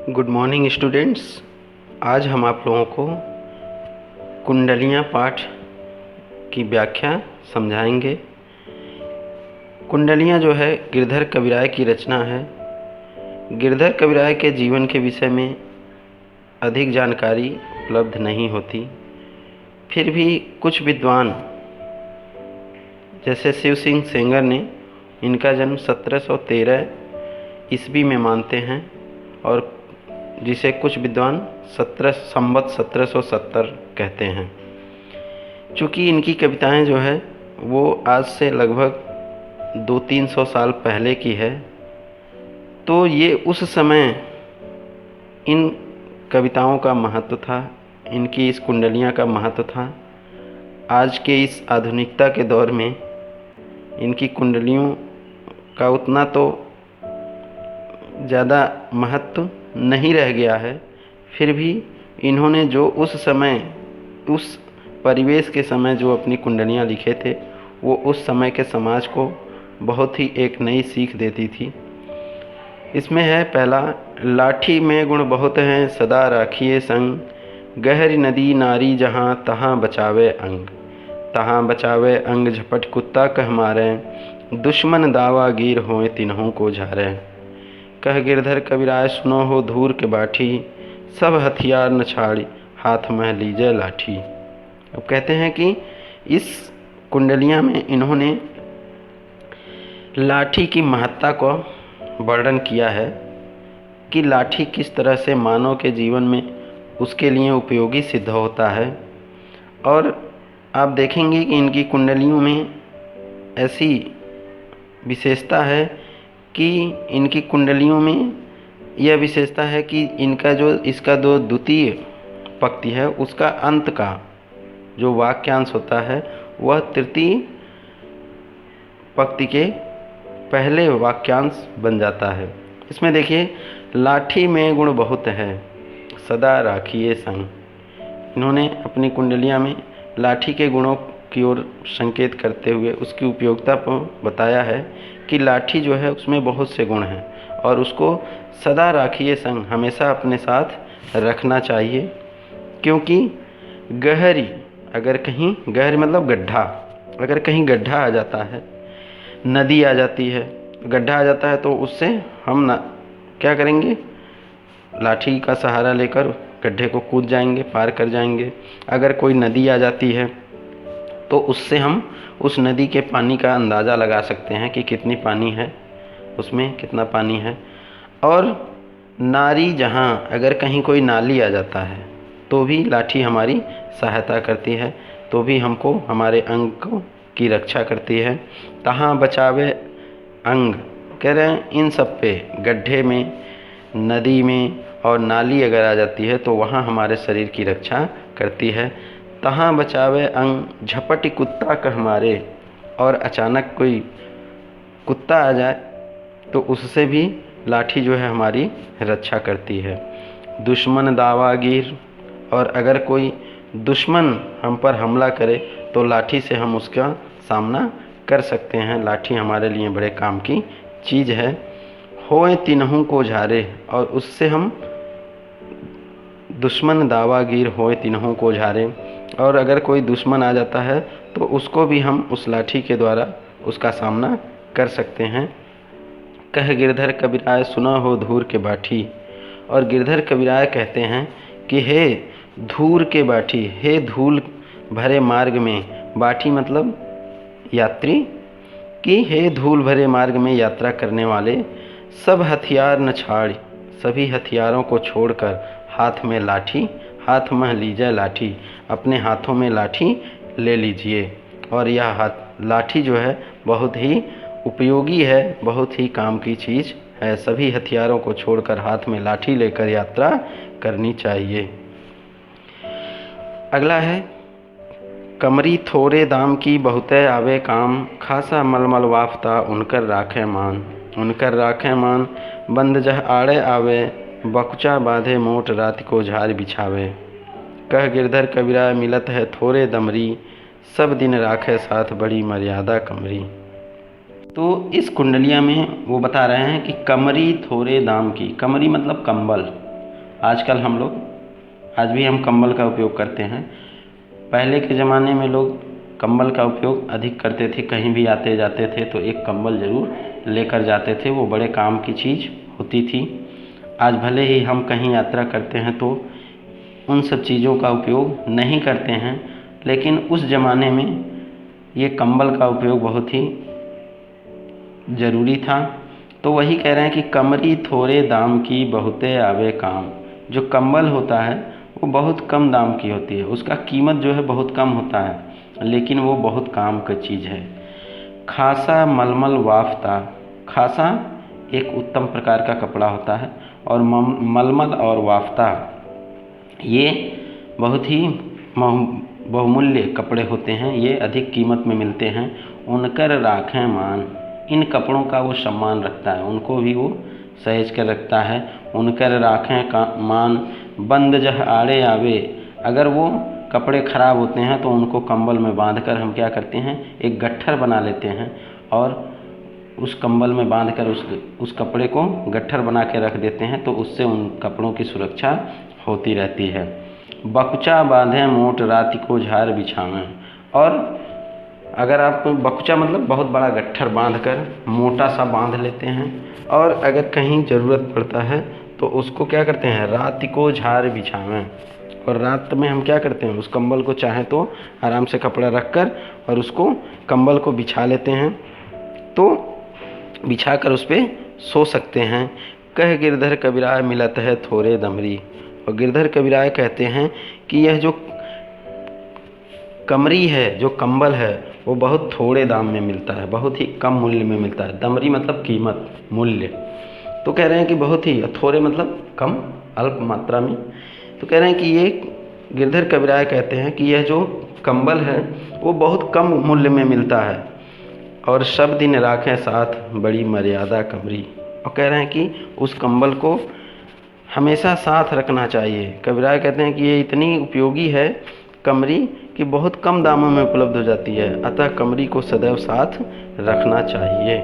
Good morning students. आज हम आप लोगों को कुंडलियाँ पाठ की व्याख्या समझाएंगे। कुंडलियाँ जो है गिरधर कविराय की रचना है। गिरधर कविराय के जीवन के विषय में अधिक जानकारी उपलब्ध नहीं होती, फिर भी कुछ विद्वान जैसे शिव सिंह सेंगर ने इनका जन्म 1713 ईस्वी में मानते हैं और जिसे कुछ विद्वान 1770 कहते हैं। चूँकि इनकी कविताएं जो है वो आज से लगभग 200-300 साल पहले की है, तो ये उस समय इन कविताओं का महत्व था, इनकी इस कुंडलियाँ का महत्व था। आज के इस आधुनिकता के दौर में इनकी कुंडलियों का उतना तो ज़्यादा महत्व नहीं रह गया है, फिर भी इन्होंने जो उस समय उस परिवेश के समय जो अपनी कुंडलियाँ लिखे थे वो उस समय के समाज को बहुत ही एक नई सीख देती थी। इसमें है पहला, लाठी में गुण बहुत हैं सदा राखिए संग, गहरी नदी नारी जहाँ तहाँ बचावे अंग, तहाँ बचावे अंग झपट कुत्ता कह मारे, दुश्मन दावा गिर होए तिन्हों को झारे, कह गिरधर कविराय सुनो हो धूर के बाठी, सब हथियार न छाड़ी हाथ में लीजिए लाठी। अब कहते हैं कि इस कुंडलियाँ में इन्होंने लाठी की महत्ता को वर्णन किया है कि लाठी किस तरह से मानव के जीवन में उसके लिए उपयोगी सिद्ध होता है। और आप देखेंगे कि इनकी कुंडलियों में ऐसी विशेषता है कि इनकी कुंडलियों में यह विशेषता है कि इसका जो द्वितीय पंक्ति है उसका अंत का जो वाक्यांश होता है वह तृतीय पंक्ति के पहले वाक्यांश बन जाता है। इसमें देखिए, लाठी में गुण बहुत है सदा राखिए संग। इन्होंने अपनी कुंडलियाँ में लाठी के गुणों की ओर संकेत करते हुए उसकी उपयोगिता को बताया है कि लाठी जो है उसमें बहुत से गुण हैं और उसको सदा राखिए संग, हमेशा अपने साथ रखना चाहिए। क्योंकि गहरी, अगर कहीं गहरी मतलब गड्ढा, अगर कहीं गड्ढा आ जाता है, नदी आ जाती है, गड्ढा आ जाता है तो उससे हम ना क्या करेंगे, लाठी का सहारा लेकर गड्ढे को कूद जाएंगे, पार कर जाएंगे। अगर कोई नदी आ जाती है तो उससे हम उस नदी के पानी का अंदाज़ा लगा सकते हैं कि कितनी पानी है, उसमें कितना पानी है। और नारी जहाँ, अगर कहीं कोई नाली आ जाता है तो भी लाठी हमारी सहायता करती है, तो भी हमको हमारे अंग की रक्षा करती है। तहाँ बचावे अंग, कह रहे हैं इन सब पे, गड्ढे में, नदी में और नाली अगर आ जाती है तो वहाँ हमारे शरीर की रक्षा करती है। तहाँ बचावे अंग झपटी कुत्ता कह मारे, और अचानक कोई कुत्ता आ जाए तो उससे भी लाठी जो है हमारी रक्षा करती है। दुश्मन दावागीर, और अगर कोई दुश्मन हम पर हमला करे तो लाठी से हम उसका सामना कर सकते हैं। लाठी हमारे लिए बड़े काम की चीज़ है। होए तिन्हों को झारे, और उससे हम दुश्मन दावागीर होए तिन्हों को झारे, और अगर कोई दुश्मन आ जाता है तो उसको भी हम उस लाठी के द्वारा उसका सामना कर सकते हैं। कह गिरधर कविराय सुना हो धूर के बाठी, और गिरधर कविराय कहते हैं कि हे धूर के बाठी, हे धूल भरे मार्ग में, बाठी मतलब यात्री, कि हे धूल भरे मार्ग में यात्रा करने वाले, सब हथियार न छाड़, सभी हथियारों को छोड़कर हाथ में लाठी, हाथ में लीजिए लाठी, अपने हाथों में लाठी ले लीजिए। और यह लाठी जो है बहुत ही उपयोगी है, बहुत ही काम की चीज़ है। सभी हथियारों को छोड़कर हाथ में लाठी लेकर यात्रा करनी चाहिए। अगला है, कमरी थोड़े दाम की बहुते आवे काम, खासा मलमल वाफ्ता उनकर राखे मान, उनकर राखे मान, बंद जह आड़े आवे, बकुचा बांधे मोट रात को झार बिछावे, कह गिरधर कविराय मिलत है थोड़े दमरी, सब दिन राखे साथ बड़ी मर्यादा कमरी। तो इस कुंडलिया में वो बता रहे हैं कि कमरी थोड़े दाम की, कमरी मतलब कंबल, आजकल हम लोग आज भी हम कंबल का उपयोग करते हैं। पहले के ज़माने में लोग कंबल का उपयोग अधिक करते थे। कहीं भी आते जाते थे तो एक कंबल ज़रूर लेकर जाते थे, वो बड़े काम की चीज़ होती थी। आज भले ही हम कहीं यात्रा करते हैं तो उन सब चीज़ों का उपयोग नहीं करते हैं, लेकिन उस ज़माने में ये कंबल का उपयोग बहुत ही ज़रूरी था। तो वही कह रहे हैं कि कमरी थोड़े दाम की बहुते आवे काम। जो कंबल होता है वो बहुत कम दाम की होती है, उसका कीमत जो है बहुत कम होता है, लेकिन वो बहुत काम की चीज़ है। खासा मलमल वाफ्ता। खासा एक उत्तम प्रकार का कपड़ा होता है और मलमल और वाफ्ता ये बहुत ही बहुमूल्य कपड़े होते हैं, ये अधिक कीमत में मिलते हैं। उनकर राखें मान। इन कपड़ों का वो सम्मान रखता है, उनको भी वो सहेज कर रखता है। उनकर राखें का मान बंद जह आड़े आवे। अगर वो कपड़े ख़राब होते हैं तो उनको कंबल में बांधकर हम क्या करते हैं, एक गट्ठर बना लेते हैं और उस कंबल में बांधकर उस कपड़े को गट्ठर बना के रख देते हैं, तो उससे उन कपड़ों की सुरक्षा होती रहती है। बकुचा बांधे मोट राति को झार बिछावें। और अगर आप बकुचा मतलब बहुत बड़ा गट्ठर बांधकर मोटा सा बांध लेते हैं, और अगर कहीं ज़रूरत पड़ता है तो उसको क्या करते हैं, रात को झार बिछावें। और रात में हम क्या करते हैं, उस कंबल को चाहे तो आराम से कपड़ा रखकर और उसको कंबल को बिछा लेते हैं, तो बिछाकर उस पर सो सकते हैं। कह गिरधर कबीराय मिलत है थोड़े दमरी। और गिरधर कबीराय कहते हैं कि यह जो कमरी है, जो कंबल है, वो बहुत थोड़े दाम में मिलता है, बहुत ही कम मूल्य में मिलता है। दमरी मतलब कीमत, मूल्य। तो कह रहे हैं कि बहुत ही, थोड़े मतलब कम, अल्प मात्रा में। तो कह रहे हैं कि ये गिरधर कबीराय कहते हैं कि यह जो कंबल है वो बहुत कम मूल्य में मिलता है, और सब दिन राखें साथ बड़ी मर्यादा कमरी। और कह रहे हैं कि उस कंबल को हमेशा साथ रखना चाहिए। कबीराय कहते हैं कि ये इतनी उपयोगी है कमरी कि बहुत कम दामों में उपलब्ध हो जाती है, अतः कमरी को सदैव साथ रखना चाहिए।